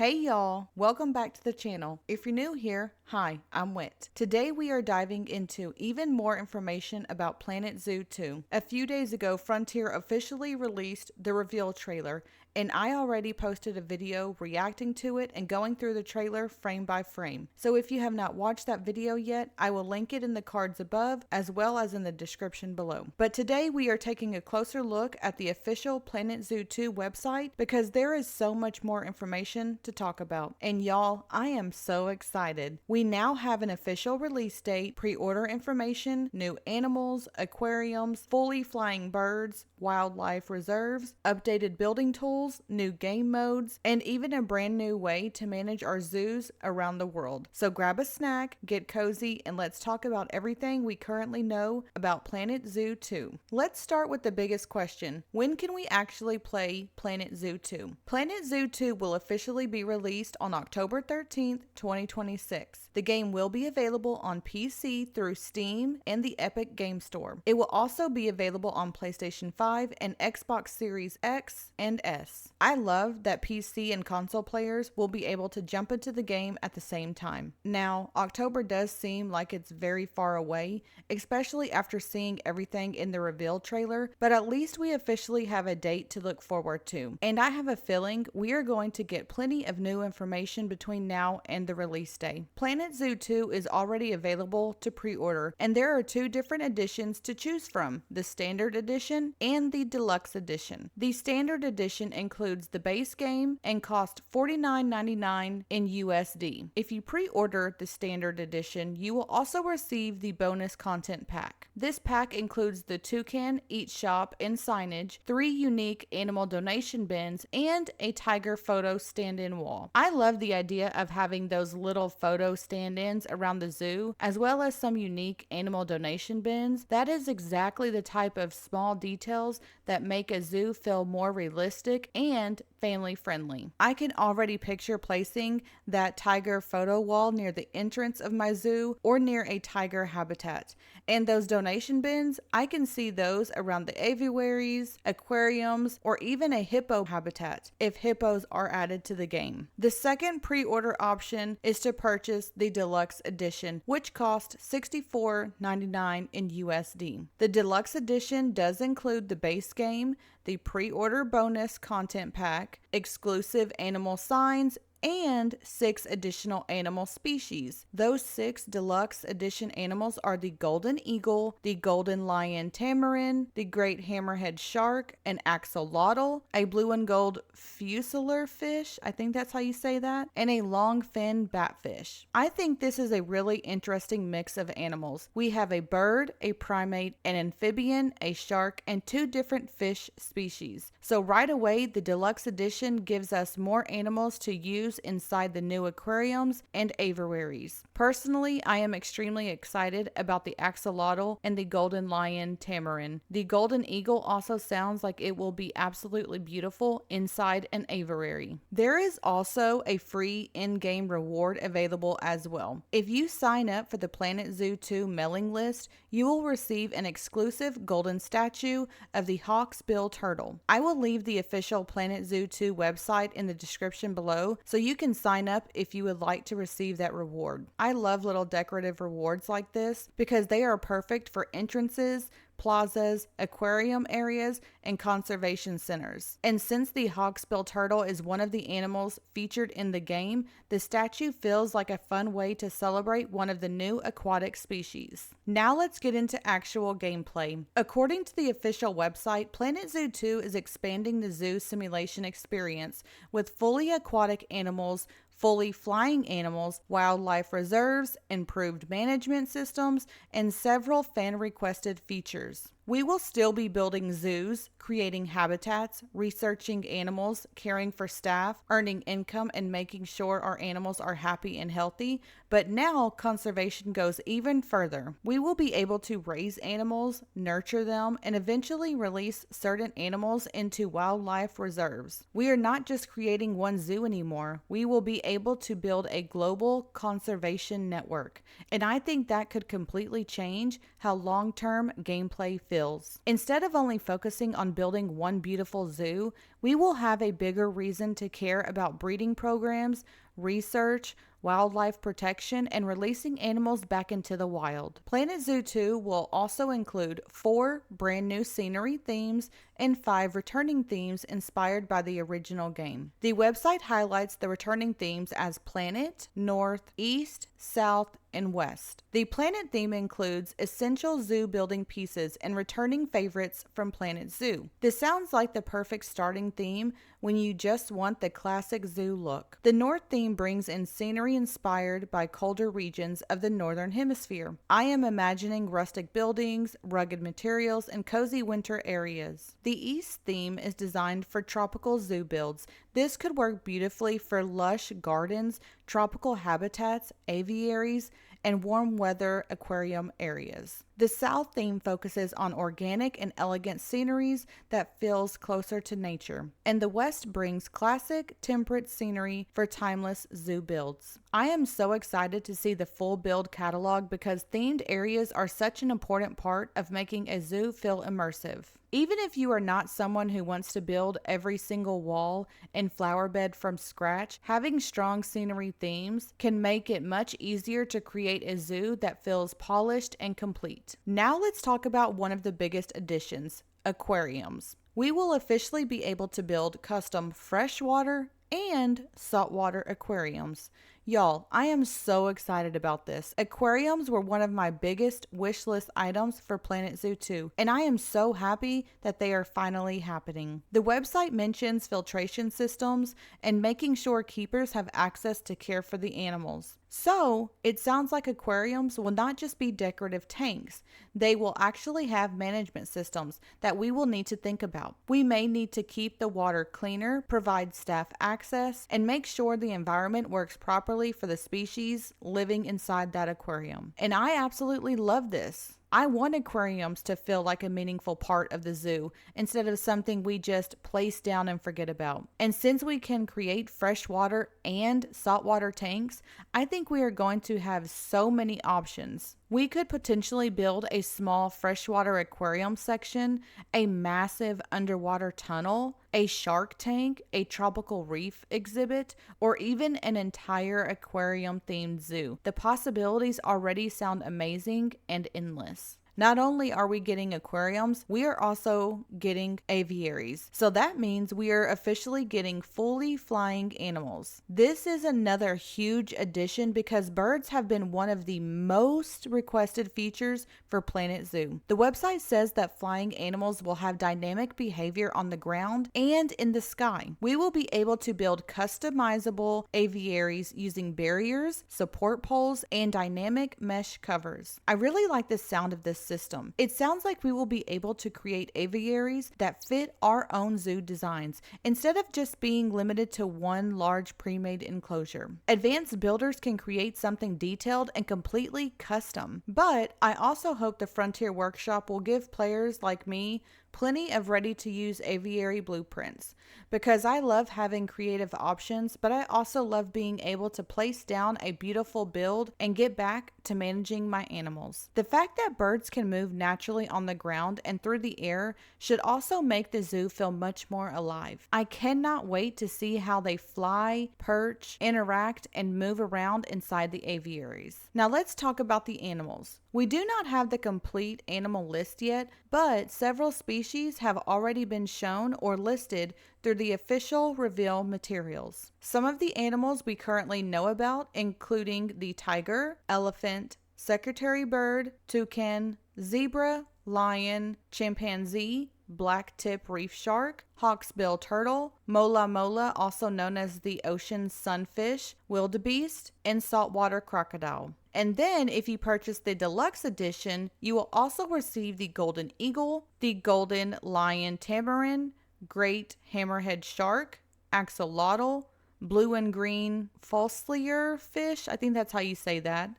Hey y'all, welcome back to the channel. If you're new here, hi, I'm Wit. Today we are diving into even more information about Planet Zoo 2. A few days ago, Frontier officially released the reveal trailer, and I already posted a video reacting to it and going through the trailer frame by frame. So if you have not watched that video yet, I will link it in the cards above as well as in the description below. But today we are taking a closer look at the official Planet Zoo 2 website because there is so much more information to talk about. And y'all, I am so excited. We now have an official release date, pre-order information, new animals, aquariums, fully flying birds, wildlife reserves, updated building tools, new game modes, and even a brand new way to manage our zoos around the world. So grab a snack, get cozy, and let's talk about everything we currently know about Planet Zoo 2. Let's start with the biggest question. When can we actually play Planet Zoo 2? Planet Zoo 2 will officially be released on October 13th, 2026. The game will be available on PC through Steam and the Epic Game Store. It will also be available on PlayStation 5 and Xbox Series X and S. I love that PC and console players will be able to jump into the game at the same time. Now, October does seem like it's very far away, especially after seeing everything in the reveal trailer, but at least we officially have a date to look forward to. And I have a feeling we are going to get plenty of new information between now and the release day. Planet Zoo 2 is already available to pre-order, and there are two different editions to choose from, the Standard Edition and the Deluxe Edition. The Standard Edition includes the base game and costs $49.99 in USD. If you pre-order the Standard Edition, you will also receive the bonus content pack. This pack includes the toucan, eat shop, and signage, 3 unique animal donation bins, and a tiger photo stand-in wall. I love the idea of having those little photo stand-ins around the zoo, as well as some unique animal donation bins. That is exactly the type of small details that make a zoo feel more realistic and family friendly. I can already picture placing that tiger photo wall near the entrance of my zoo or near a tiger habitat. And those donation bins, I can see those around the aviaries, aquariums, or even a hippo habitat if hippos are added to the game. The second pre-order option is to purchase the Deluxe Edition, which costs $64.99 in USD. The Deluxe Edition does include the base game, the pre-order bonus content pack, exclusive animal signs, and 6 additional animal species. Those 6 Deluxe Edition animals are the golden eagle, the golden lion tamarin, the great hammerhead shark, an axolotl, a blue and gold fusilier fish, I think that's how you say that, and a long-fin batfish. I think this is a really interesting mix of animals. We have a bird, a primate, an amphibian, a shark, and 2 different fish species. So right away, the Deluxe Edition gives us more animals to use inside the new aquariums and aviaries. Personally, I am extremely excited about the axolotl and the golden lion tamarin. The golden eagle also sounds like it will be absolutely beautiful inside an aviary. There is also a free in-game reward available as well. If you sign up for the Planet Zoo 2 mailing list, you will receive an exclusive golden statue of the hawksbill turtle. I will leave the official Planet Zoo 2 website in the description below, so you can sign up if you would like to receive that reward. I love little decorative rewards like this because they are perfect for entrances, plazas, aquarium areas, and conservation centers. And since the hawksbill turtle is one of the animals featured in the game, the statue feels like a fun way to celebrate one of the new aquatic species. Now let's get into actual gameplay. According to the official website, Planet Zoo 2 is expanding the zoo simulation experience with fully aquatic animals, fully flying animals, wildlife reserves, improved management systems, and several fan-requested features. We will still be building zoos, creating habitats, researching animals, caring for staff, earning income, and making sure our animals are happy and healthy. But now conservation goes even further. We will be able to raise animals, nurture them, and eventually release certain animals into wildlife reserves. We are not just creating one zoo anymore. We will be able to build a global conservation network. And I think that could completely change how long-term gameplay feels. Instead of only focusing on building one beautiful zoo, we will have a bigger reason to care about breeding programs, research, wildlife protection, and releasing animals back into the wild. Planet Zoo 2 will also include 4 brand new scenery themes and 5 returning themes inspired by the original game. The website highlights the returning themes as Planet, North, East, South, and West. The Planet theme includes essential zoo building pieces and returning favorites from Planet Zoo. This sounds like the perfect starting theme when you just want the classic zoo look. The North theme brings in scenery inspired by colder regions of the Northern Hemisphere. I am imagining rustic buildings, rugged materials, and cozy winter areas. The East theme is designed for tropical zoo builds. This could work beautifully for lush gardens, tropical habitats, aviaries, and warm weather aquarium areas. The South theme focuses on organic and elegant sceneries that feels closer to nature. And the West brings classic, temperate scenery for timeless zoo builds. I am so excited to see the full build catalog because themed areas are such an important part of making a zoo feel immersive. Even if you are not someone who wants to build every single wall and flower bed from scratch, having strong scenery themes can make it much easier to create a zoo that feels polished and complete. Now let's talk about one of the biggest additions, aquariums. We will officially be able to build custom freshwater and saltwater aquariums. Y'all, I am so excited about this. Aquariums were one of my biggest wish list items for Planet Zoo 2, and I am so happy that they are finally happening. The website mentions filtration systems and making sure keepers have access to care for the animals. So, it sounds like aquariums will not just be decorative tanks. They will actually have management systems that we will need to think about. We may need to keep the water cleaner, provide staff access, and make sure the environment works properly for the species living inside that aquarium. And I absolutely love this. I want aquariums to feel like a meaningful part of the zoo instead of something we just place down and forget about. And since we can create freshwater and saltwater tanks, I think we are going to have so many options. We could potentially build a small freshwater aquarium section, a massive underwater tunnel, a shark tank, a tropical reef exhibit, or even an entire aquarium themed zoo. The possibilities already sound amazing and endless. Not only are we getting aquariums, we are also getting aviaries. So that means we are officially getting fully flying animals. This is another huge addition because birds have been one of the most requested features for Planet Zoo. The website says that flying animals will have dynamic behavior on the ground and in the sky. We will be able to build customizable aviaries using barriers, support poles, and dynamic mesh covers. I really like the sound of this system. It sounds like we will be able to create aviaries that fit our own zoo designs instead of just being limited to one large pre-made enclosure. Advanced builders can create something detailed and completely custom. But I also hope the Frontier Workshop will give players like me plenty of ready-to-use aviary blueprints because I love having creative options, but I also love being able to place down a beautiful build and get back to managing my animals. The fact that birds can move naturally on the ground and through the air should also make the zoo feel much more alive. I cannot wait to see how they fly, perch, interact, and move around inside the aviaries. Now let's talk about the animals. We do not have the complete animal list yet, but several species have already been shown or listed through the official reveal materials. Some of the animals we currently know about, including the tiger, elephant, secretary bird, toucan, zebra, lion, chimpanzee, black-tip reef shark, hawksbill turtle, mola mola, also known as the ocean sunfish, wildebeest, and saltwater crocodile. And then if you purchase the Deluxe Edition, you will also receive the golden eagle, the golden lion tamarin, great hammerhead shark, axolotl, blue and green fosilier fish, I think that's how you say that,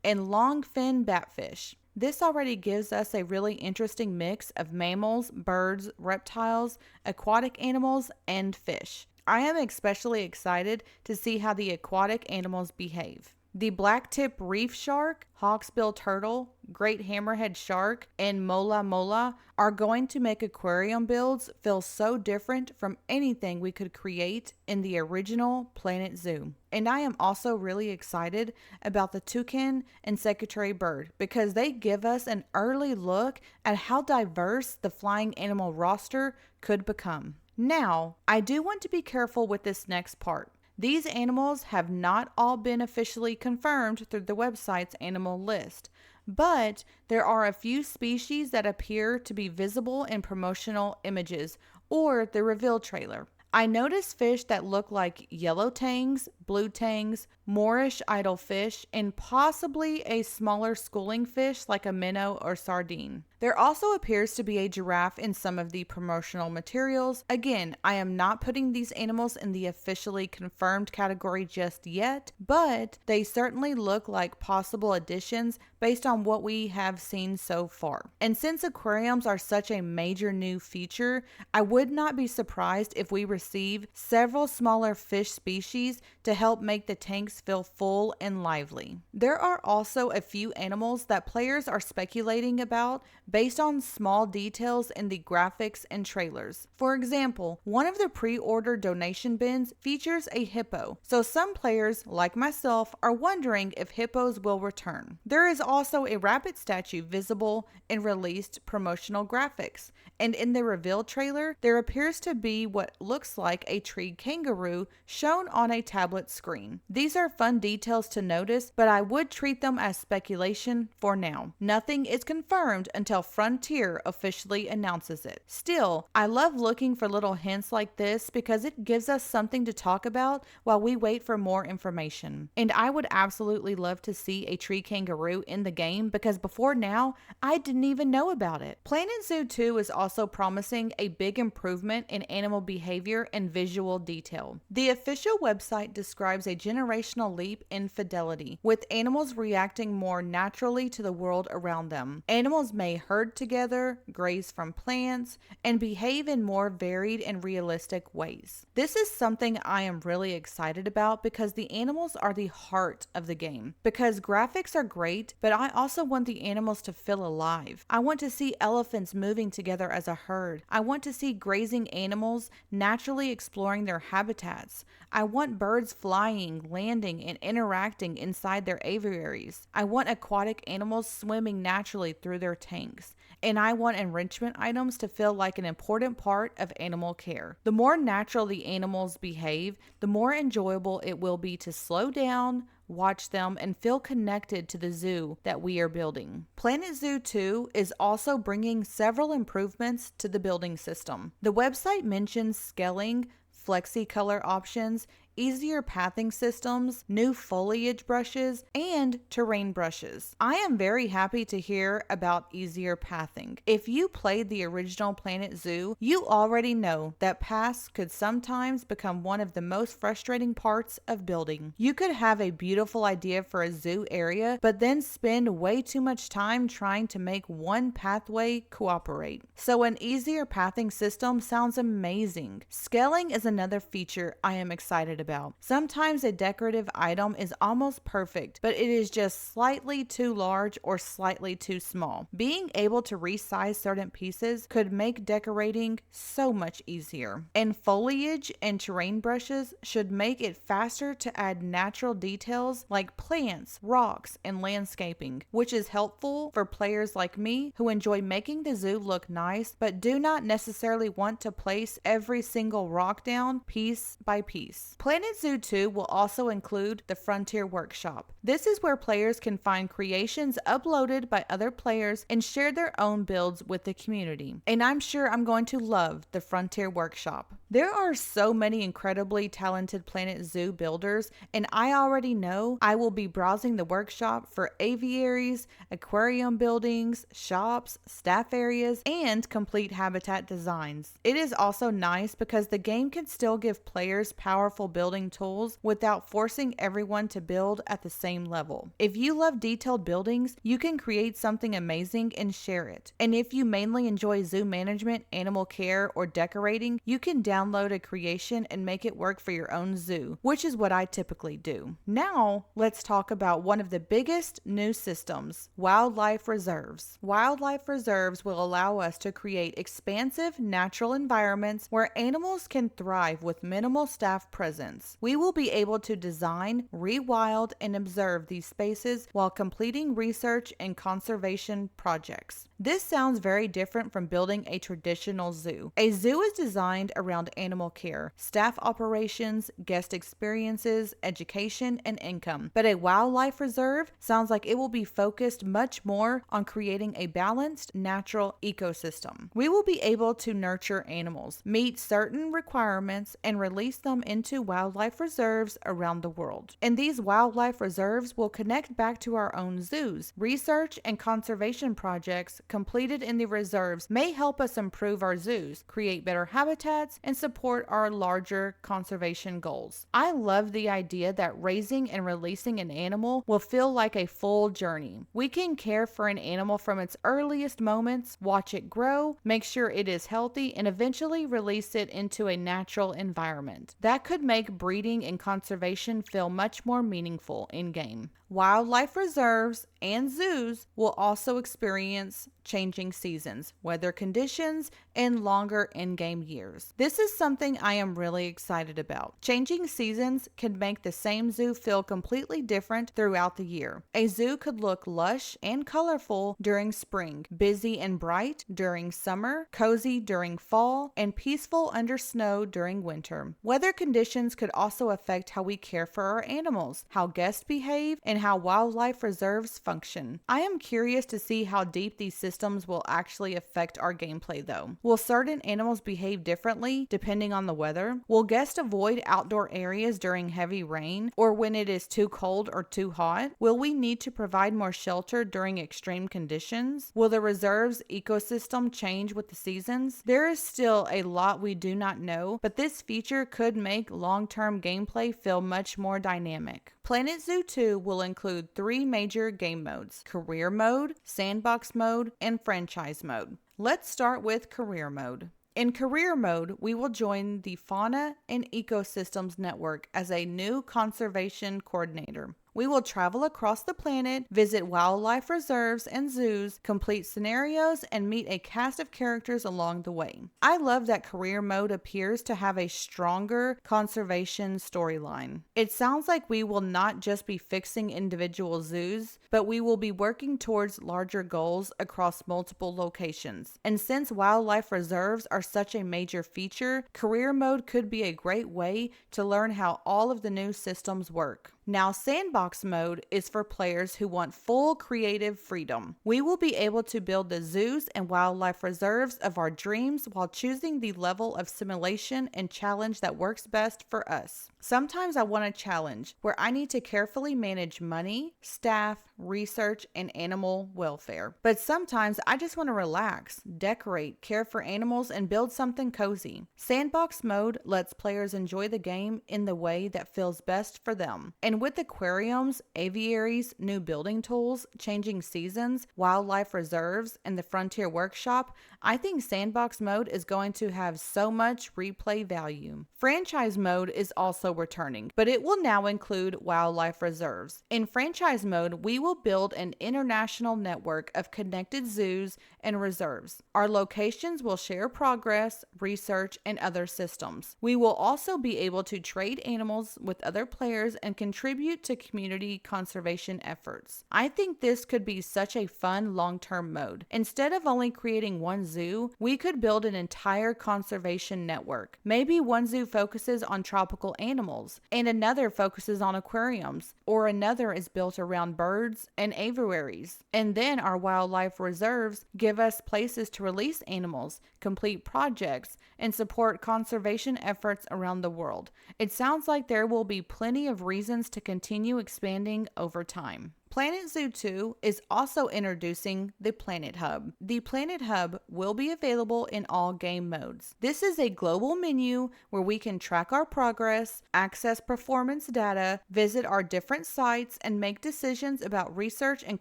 and longfin batfish. This already gives us a really interesting mix of mammals, birds, reptiles, aquatic animals, and fish. I am especially excited to see how the aquatic animals behave. The blacktip reef shark, hawksbill turtle, great hammerhead shark, and mola mola are going to make aquarium builds feel so different from anything we could create in the original Planet Zoo. And I am also really excited about the toucan and secretary bird because they give us an early look at how diverse the flying animal roster could become. Now, I do want to be careful with this next part. These animals have not all been officially confirmed through the website's animal list, but there are a few species that appear to be visible in promotional images or the reveal trailer. I noticed fish that look like yellow tangs, blue tangs, Moorish idlefish, and possibly a smaller schooling fish like a minnow or sardine. There also appears to be a giraffe in some of the promotional materials. Again, I am not putting these animals in the officially confirmed category just yet, but they certainly look like possible additions based on what we have seen so far. And since aquariums are such a major new feature, I would not be surprised if we receive several smaller fish species to help make the tanks feel full and lively. There are also a few animals that players are speculating about based on small details in the graphics and trailers. For example, one of the pre-order donation bins features a hippo, so some players, like myself, are wondering if hippos will return. There is also a rabbit statue visible in released promotional graphics, and in the reveal trailer, there appears to be what looks like a tree kangaroo shown on a tablet screen. These are fun details to notice, but I would treat them as speculation for now. Nothing is confirmed until Frontier officially announces it. Still, I love looking for little hints like this because it gives us something to talk about while we wait for more information. And I would absolutely love to see a tree kangaroo in the game because before now, I didn't even know about it. Planet Zoo 2 is also promising a big improvement in animal behavior and visual detail. The official website describes a generational leap in fidelity, with animals reacting more naturally to the world around them. Animals may herd together, graze from plants, and behave in more varied and realistic ways. This is something I am really excited about because the animals are the heart of the game. Because graphics are great, but I also want the animals to feel alive. I want to see elephants moving together as a herd. I want to see grazing animals naturally exploring their habitats. I want birds flying, landing, and interacting inside their aviaries. I want aquatic animals swimming naturally through their tanks. And I want enrichment items to feel like an important part of animal care. The more natural the animals behave, the more enjoyable it will be to slow down, watch them, and feel connected to the zoo that we are building. Planet Zoo 2 is also bringing several improvements to the building system. The website mentions scaling, flexi color options, easier pathing systems, new foliage brushes, and terrain brushes. I am very happy to hear about easier pathing. If you played the original Planet Zoo, you already know that paths could sometimes become one of the most frustrating parts of building. You could have a beautiful idea for a zoo area, but then spend way too much time trying to make one pathway cooperate. So an easier pathing system sounds amazing. Scaling is another feature I am excited about. Sometimes a decorative item is almost perfect, but it is just slightly too large or slightly too small. Being able to resize certain pieces could make decorating so much easier. And foliage and terrain brushes should make it faster to add natural details like plants, rocks, and landscaping, which is helpful for players like me who enjoy making the zoo look nice but do not necessarily want to place every single rock down piece by piece. Planet Zoo 2 will also include the Frontier Workshop. This is where players can find creations uploaded by other players and share their own builds with the community. And I'm sure I'm going to love the Frontier Workshop. There are so many incredibly talented Planet Zoo builders, and I already know I will be browsing the workshop for aviaries, aquarium buildings, shops, staff areas, and complete habitat designs. It is also nice because the game can still give players powerful building tools without forcing everyone to build at the same level. If you love detailed buildings, you can create something amazing and share it. And if you mainly enjoy zoo management, animal care, or decorating, you can download download a creation and make it work for your own zoo, which is what I typically do. Now, let's talk about one of the biggest new systems, wildlife reserves. Wildlife reserves will allow us to create expansive natural environments where animals can thrive with minimal staff presence. We will be able to design, rewild, and observe these spaces while completing research and conservation projects. This sounds very different from building a traditional zoo. A zoo is designed around animal care, staff operations, guest experiences, education, and income. But a wildlife reserve sounds like it will be focused much more on creating a balanced, natural ecosystem. We will be able to nurture animals, meet certain requirements, and release them into wildlife reserves around the world. And these wildlife reserves will connect back to our own zoos. Research and conservation projects completed in the reserves may help us improve our zoos, create better habitats, and support our larger conservation goals. I love the idea that raising and releasing an animal will feel like a full journey. We can care for an animal from its earliest moments, watch it grow, make sure it is healthy, and eventually release it into a natural environment. That could make breeding and conservation feel much more meaningful in-game. Wildlife reserves and zoos will also experience changing seasons, weather conditions, and longer in-game years. This is something I am really excited about. Changing seasons can make the same zoo feel completely different throughout the year. A zoo could look lush and colorful during spring, busy and bright during summer, cozy during fall, and peaceful under snow during winter. Weather conditions could also affect how we care for our animals, how guests behave, and how wildlife reserves function. I am curious to see how deep these systems will actually affect our gameplay though. Will certain animals behave differently depending on the weather? Will guests avoid outdoor areas during heavy rain or when it is too cold or too hot? Will we need to provide more shelter during extreme conditions? Will the reserve's ecosystem change with the seasons? There is still a lot we do not know, but this feature could make long-term gameplay feel much more dynamic. Planet Zoo 2 will include 3 major game modes: Career Mode, Sandbox Mode, and Franchise Mode. Let's start with Career Mode. In Career Mode, we will join the Fauna and Ecosystems Network as a new conservation coordinator. We will travel across the planet, visit wildlife reserves and zoos, complete scenarios, and meet a cast of characters along the way. I love that Career Mode appears to have a stronger conservation storyline. It sounds like we will not just be fixing individual zoos, but we will be working towards larger goals across multiple locations. And since wildlife reserves are such a major feature, Career Mode could be a great way to learn how all of the new systems work. Now, Sandbox Mode is for players who want full creative freedom. We will be able to build the zoos and wildlife reserves of our dreams while choosing the level of simulation and challenge that works best for us. Sometimes I want a challenge where I need to carefully manage money, staff, research, and animal welfare. But sometimes I just want to relax, decorate, care for animals, and build something cozy. Sandbox Mode lets players enjoy the game in the way that feels best for them. And with aquariums, aviaries, new building tools, changing seasons, wildlife reserves, and the Frontier Workshop, I think Sandbox Mode is going to have so much replay value. Franchise Mode is also returning, but it will now include wildlife reserves. In Franchise Mode, we will build an international network of connected zoos and reserves. Our locations will share progress, research, and other systems. We will also be able to trade animals with other players and contribute to community conservation efforts. I think this could be such a fun long-term mode. Instead of only creating one zoo, we could build an entire conservation network. Maybe one zoo focuses on tropical animals, and another focuses on aquariums, or another is built around birds and aviaries. And then our wildlife reserves give us places to release animals, complete projects, and support conservation efforts around the world. It sounds like there will be plenty of reasons to continue expanding over time. Planet Zoo 2 is also introducing the Planet Hub. The Planet Hub will be available in all game modes. This is a global menu where we can track our progress, access performance data, visit our different sites, and make decisions about research and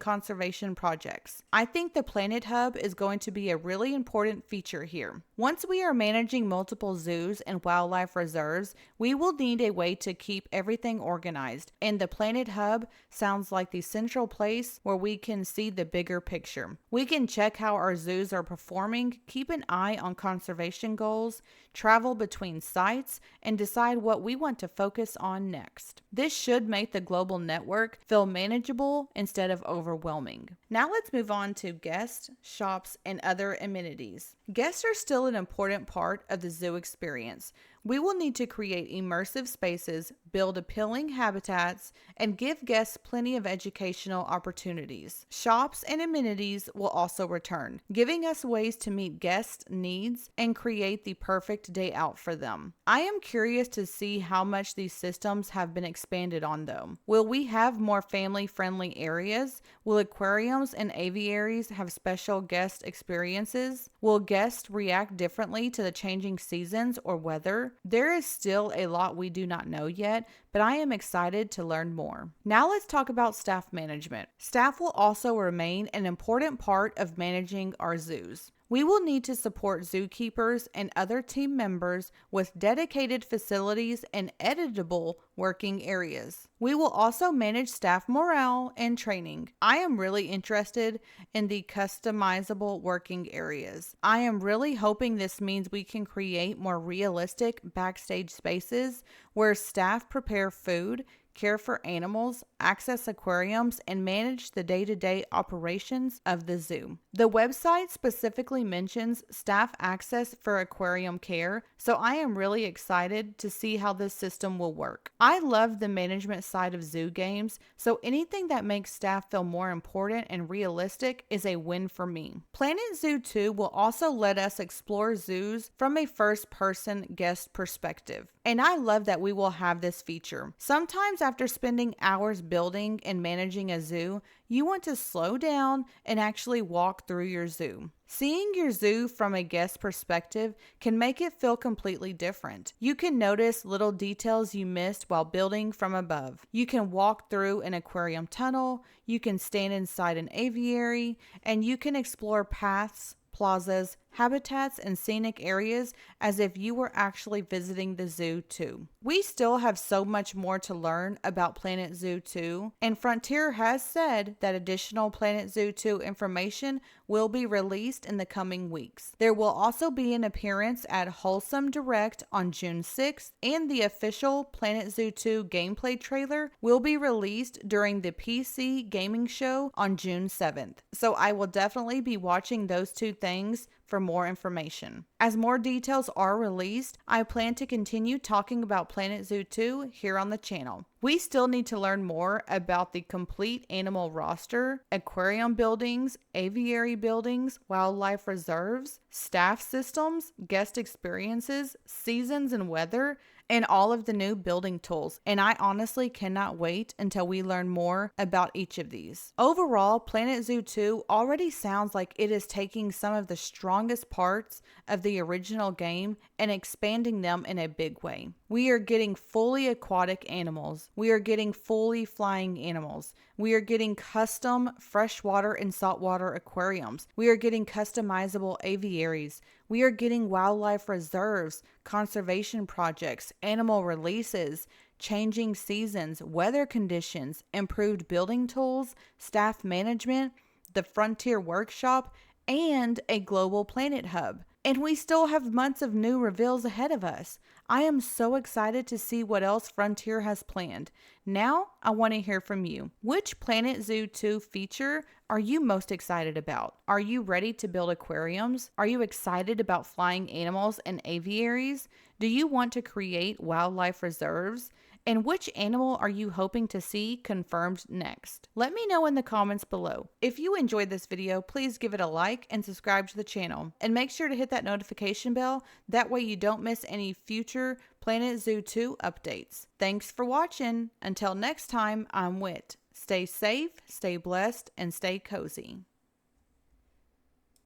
conservation projects. I think the Planet Hub is going to be a really important feature here. Once we are managing multiple zoos and wildlife reserves, we will need a way to keep everything organized, and the Planet Hub sounds like the central place where we can see the bigger picture. We can check how our zoos are performing, keep an eye on conservation goals, travel between sites, and decide what we want to focus on next. This should make the global network feel manageable instead of overwhelming. Now let's move on to guests, shops, and other amenities. Guests are still an important part of the zoo experience. We will need to create immersive spaces, build appealing habitats, and give guests plenty of educational opportunities. Shops and amenities will also return, giving us ways to meet guests' needs and create the perfect day out for them. I am curious to see how much these systems have been expanded on though. Will we have more family-friendly areas? Will aquariums and aviaries have special guest experiences? Will guests react differently to the changing seasons or weather? There is still a lot we do not know yet, but I am excited to learn more. Now let's talk about staff management. Staff will also remain an important part of managing our zoos. We will need to support zookeepers and other team members with dedicated facilities and editable working areas. We will also manage staff morale and training. I am really interested in the customizable working areas. I am really hoping this means we can create more realistic backstage spaces where staff prepare food, care for animals, access aquariums, and manage the day-to-day operations of the zoo. The website specifically mentions staff access for aquarium care, so I am really excited to see how this system will work. I love the management side of zoo games, so anything that makes staff feel more important and realistic is a win for me. Planet Zoo 2 will also let us explore zoos from a first-person guest perspective, and I love that we will have this feature. Sometimes after spending hours building and managing a zoo, you want to slow down and actually walk through your zoo. Seeing your zoo from a guest perspective can make it feel completely different. You can notice little details you missed while building from above. You can walk through an aquarium tunnel, you can stand inside an aviary, and you can explore paths, plazas, habitats, and scenic areas as if you were actually visiting the zoo too. We still have so much more to learn about Planet Zoo 2, and Frontier has said that additional Planet Zoo 2 information will be released in the coming weeks. There will also be an appearance at Wholesome Direct on June 6th, and the official Planet Zoo 2 gameplay trailer will be released during the PC gaming show on June 7th. So I will definitely be watching those two things for more information. As more details are released, I plan to continue talking about Planet Zoo 2 here on the channel. We still need to learn more about the complete animal roster, aquarium buildings, aviary buildings, wildlife reserves, staff systems, guest experiences, seasons and weather, and all of the new building tools, and I honestly cannot wait until we learn more about each of these. Overall, Planet Zoo 2 already sounds like it is taking some of the strongest parts of the original game and expanding them in a big way. We are getting fully aquatic animals. We are getting fully flying animals. We are getting custom freshwater and saltwater aquariums. We are getting customizable aviaries. We are getting wildlife reserves, conservation projects, animal releases, changing seasons, weather conditions, improved building tools, staff management, the Frontier Workshop, and a global planet hub. And we still have months of new reveals ahead of us. I am so excited to see what else Frontier has planned. Now, I want to hear from you. Which Planet Zoo 2 feature are you most excited about? Are you ready to build aquariums? Are you excited about flying animals and aviaries? Do you want to create wildlife reserves? And which animal are you hoping to see confirmed next? Let me know in the comments below. If you enjoyed this video, please give it a like and subscribe to the channel. And make sure to hit that notification bell, that way you don't miss any future Planet Zoo 2 updates. Thanks for watching. Until next time, I'm Wit. Stay safe, stay blessed, and stay cozy.